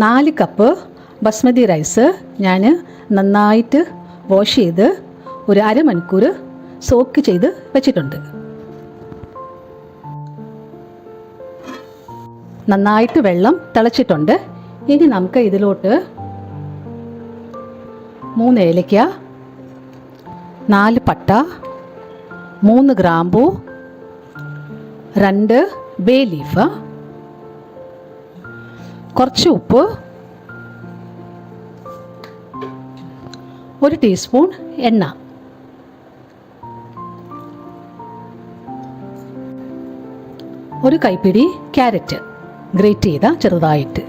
4 cup basmati rice ഞാൻ നന്നായിട്ട് wash ചെയ്ത് ഒരു അരമണിക്കൂർ സോക്ക് ചെയ്ത് വെച്ചിട്ടുണ്ട്. നന്നായിട്ട് വെള്ളം തിളച്ചിട്ടുണ്ട്. ഇനി നമുക്ക് ഇതിലോട്ട് 3 ഏലക്ക, 4 പട്ട, 3 ഗ്രാമ്പൂ, 2 ബേ ലീഫ്, കുറച്ച് ഉപ്പ്, 1 ടീസ്പൂൺ എണ്ണ, ഒരു കൈപ്പിടി ക്യാരറ്റ് ഗ്രേറ്റ് ചെയ്ത ചെറുതായിട്ട്.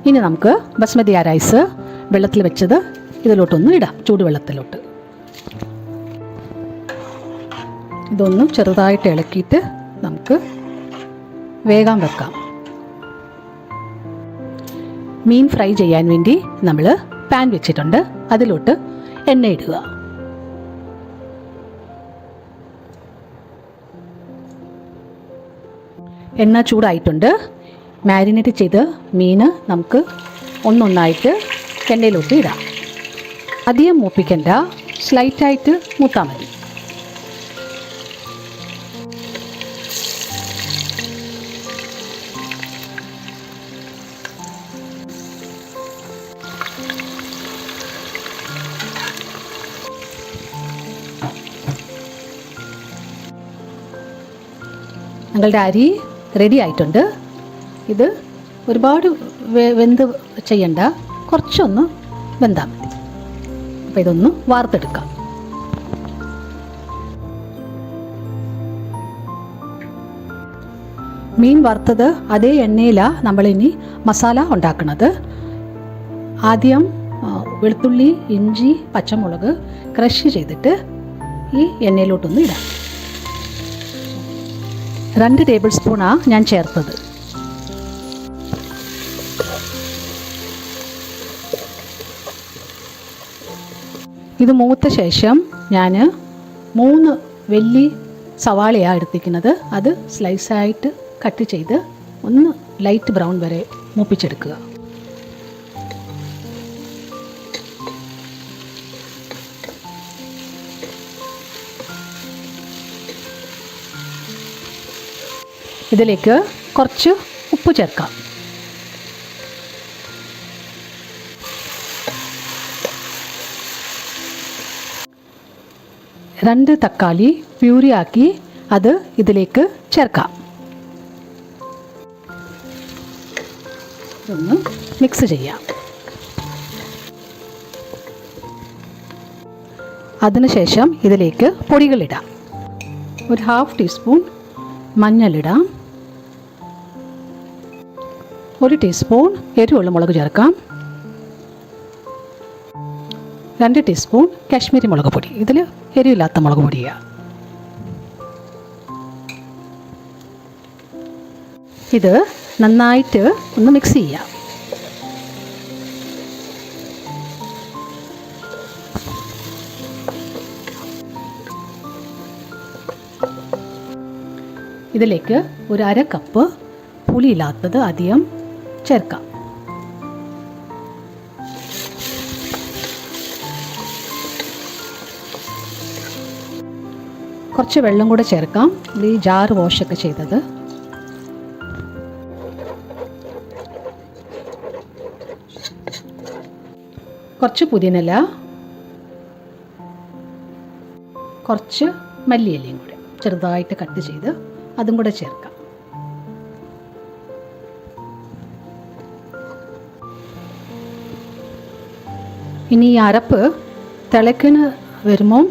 ഇനി നമുക്ക് ബസ്മതി റൈസ് വെള്ളത്തിൽ വെച്ചത് ഇതിലോട്ടൊന്ന് ഇടാം, ചൂടുവെള്ളത്തിലോട്ട്. ഇതൊന്ന് ചെറുതായിട്ട് ഇളക്കിയിട്ട് നമുക്ക് വേഗം വെക്കാം. മീൻ ഫ്രൈ ചെയ്യാൻ വേണ്ടി നമ്മൾ പാൻ വെച്ചിട്ടുണ്ട്. അതിലോട്ട് എണ്ണ ഇടുക. എണ്ണ ചൂടായിട്ടുണ്ട്. മാരിനേറ്റ് ചെയ്ത് മീൻ നമുക്ക് ഒന്നൊന്നായിട്ട് എണ്ണയിലോട്ട് ഇടാം. അധികം മൂപ്പിക്കണ്ട, സ്ലൈറ്റായിട്ട് മൂത്താൽ മതി. ഞങ്ങളുടെ അരി റെഡി ആയിട്ടുണ്ട്. ഇത് ഒരുപാട് വെന്ത് ചെയ്യണ്ട, കുറച്ചൊന്ന് വെന്താൽ മതി. അപ്പോൾ ഇതൊന്ന് വാർത്തെടുക്കാം. മീൻ വറുത്തത് അതേ എണ്ണയിലാണ് നമ്മളിനി മസാല ഉണ്ടാക്കുന്നത്. ആദ്യം വെളുത്തുള്ളി, ഇഞ്ചി, പച്ചമുളക് ക്രഷ് ചെയ്തിട്ട് ഈ എണ്ണയിലോട്ടൊന്ന് ഇടാം. 2 ടേബിൾ സ്പൂണാണ് ഞാൻ ചേർത്തത്. ഇത് മൂത്ത ശേഷം ഞാൻ 3 വലിയ സവാളയാണ് എടുത്തിരിക്കുന്നത്. അത് സ്ലൈസായിട്ട് കട്ട് ചെയ്ത് ഒന്ന് ലൈറ്റ് ബ്രൗൺ വരെ മൂപ്പിച്ചെടുക്കുക. ഇതിലേക്ക് കുറച്ച് ഉപ്പ് ചേർക്കാം. രണ്ട് തക്കാളി പ്യൂരിയാക്കി അത് ഇതിലേക്ക് ചേർക്കാം. ഇതൊന്ന് മിക്സ് ചെയ്യാം. അതിനുശേഷം ഇതിലേക്ക് പൊടികളിടാം. ഒരു 1/2 ടീസ്പൂൺ മഞ്ഞളിടാം. 1 ടീസ്പൂൺ എരിവുള്ള മുളക് ചേർക്കാം. 2 ടീസ്പൂൺ കാശ്മീരി മുളക് പൊടി. ഇതിൽ എരിവില്ലാത്ത മുളക് പൊടിയാണ്. ഇത് നന്നായിട്ട് ഒന്ന് മിക്സ് ചെയ്യാം. ഇതിലേക്ക് ഒരു 1/2 കപ്പ് പുളിയില്ലാത്തത് അധികം ചേർക്കാം. കുറച്ച് വെള്ളം കൂടെ ചേർക്കാം. ഇത് ഈ ജാറ് വാഷൊക്കെ ചെയ്തത്. കുറച്ച് പുതിനയില, കുറച്ച് മല്ലിയിലയും കൂടെ ചെറുതായിട്ട് കട്ട് ചെയ്ത് അതും കൂടെ ചേർക്കാം. ഇനി ഈ അരപ്പ് തിളക്കിന് വരുമ്പം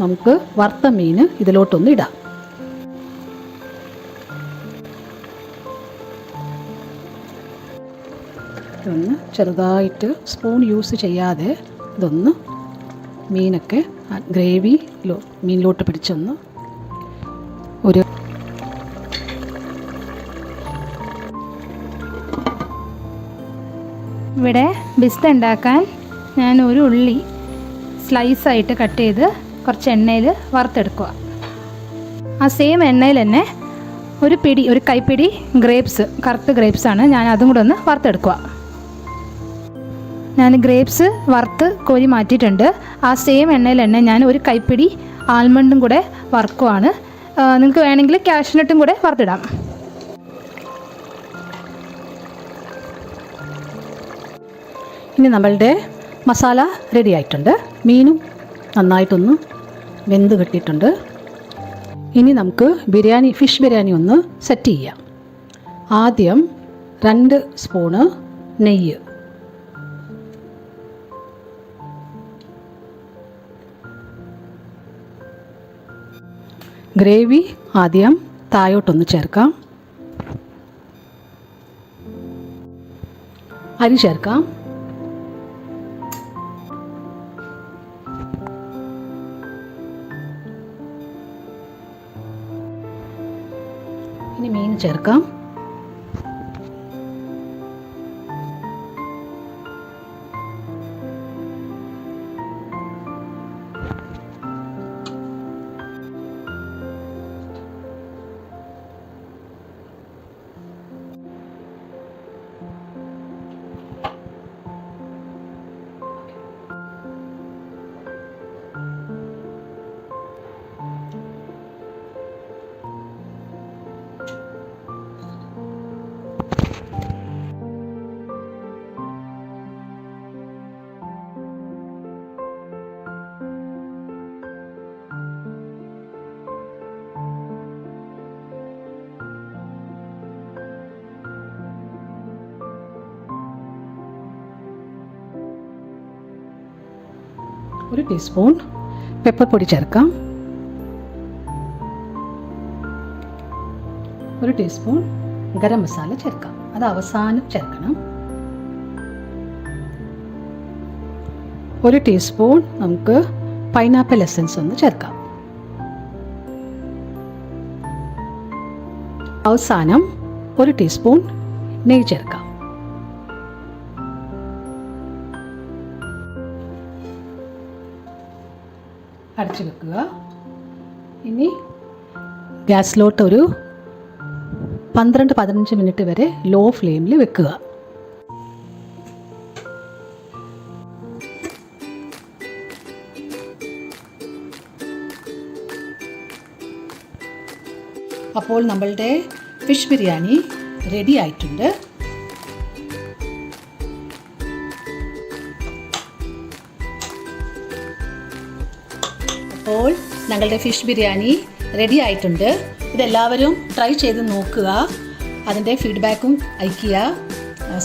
നമുക്ക് വറുത്ത മീൻ ഇതിലോട്ടൊന്ന് ഇടാം. ഇതൊന്ന് ചെറുതായിട്ട് സ്പൂൺ യൂസ് ചെയ്യാതെ ഇതൊന്ന് മീനൊക്കെ ഗ്രേവി മീനിലോട്ട് പിടിച്ചൊന്ന് ഒരു ഇവിടെ ബിസ്ത ഉണ്ടാക്കാൻ ഞാൻ ഒരു ഉള്ളി സ്ലൈസായിട്ട് കട്ട് ചെയ്ത് കുറച്ച് എണ്ണയിൽ വറുത്തെടുക്കുക. ആ സെയിം എണ്ണയിൽ തന്നെ ഒരു കൈപ്പിടി ഗ്രേപ്സ്, കറുത്ത ഗ്രേപ്സാണ്. ഞാൻ അതും കൂടെ ഒന്ന് വറുത്തെടുക്കുക. ഞാൻ ഗ്രേപ്സ് വറുത്ത് കോരി മാറ്റിയിട്ടുണ്ട്. ആ സെയിം എണ്ണയിൽ തന്നെ ഞാൻ ഒരു കൈപ്പിടി ആൽമണ്ടും കൂടെ വറുക്കുവാണ്. നിങ്ങൾക്ക് വേണമെങ്കിൽ കാഷ്നട്ടും കൂടെ വറുത്തിടാം. ഇനി നമ്മളുടെ മസാല റെഡി ആയിട്ടുണ്ട്. മീനും നന്നായിട്ടൊന്ന് വെന്ത് കിട്ടിയിട്ടുണ്ട്. ഇനി നമുക്ക് ഫിഷ് ബിരിയാണി ഒന്ന് സെറ്റ് ചെയ്യാം. ആദ്യം 2 സ്പൂണ് നെയ്യ്, ഗ്രേവി ആദ്യം താഴോട്ടൊന്ന് ചേർക്കാം. അരി ചേർക്കാം. ഇനി മീൻ ചേർക്കാം. ഒരു ടീസ്പൂൺ പെപ്പർ പൊടി ചേർക്കാം. 1 ടീസ്പൂൺ ഗരം മസാല ചേർക്കാം. അത് അവസാനം ചേർക്കണം. 1 ടീസ്പൂൺ നമുക്ക് പൈനാപ്പിൾ എസൻസ് ഒന്ന് ചേർക്കാം. അവസാനം 1 ടീസ്പൂൺ നെയ്യ് ചേർക്കാം. അടച്ചു വെക്കുക. ഇനി ഗ്യാസിലോട്ട് ഒരു 12-15 മിനിറ്റ് വരെ ലോ ഫ്ലെയിമിൽ വെക്കുക. അപ്പോൾ നമ്മളുടെ ഫിഷ് ബിരിയാണി റെഡി ആയിട്ടുണ്ട്. അപ്പോൾ ഞങ്ങളുടെ ഫിഷ് ബിരിയാണി റെഡി ആയിട്ടുണ്ട്. ഇതെല്ലാവരും ട്രൈ ചെയ്ത് നോക്കുക. അതിൻ്റെ ഫീഡ്ബാക്കും അയയ്ക്കുക.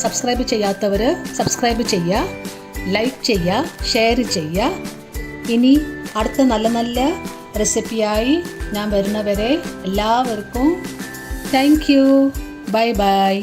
സബ്സ്ക്രൈബ് ചെയ്യാത്തവർ സബ്സ്ക്രൈബ് ചെയ്യുക, ലൈക്ക് ചെയ്യുക, ഷെയർ ചെയ്യുക. ഇനി അടുത്ത നല്ല നല്ല റെസിപ്പിയായി ഞാൻ വരുന്നവരെ എല്ലാവർക്കും താങ്ക് യു. Bye bye.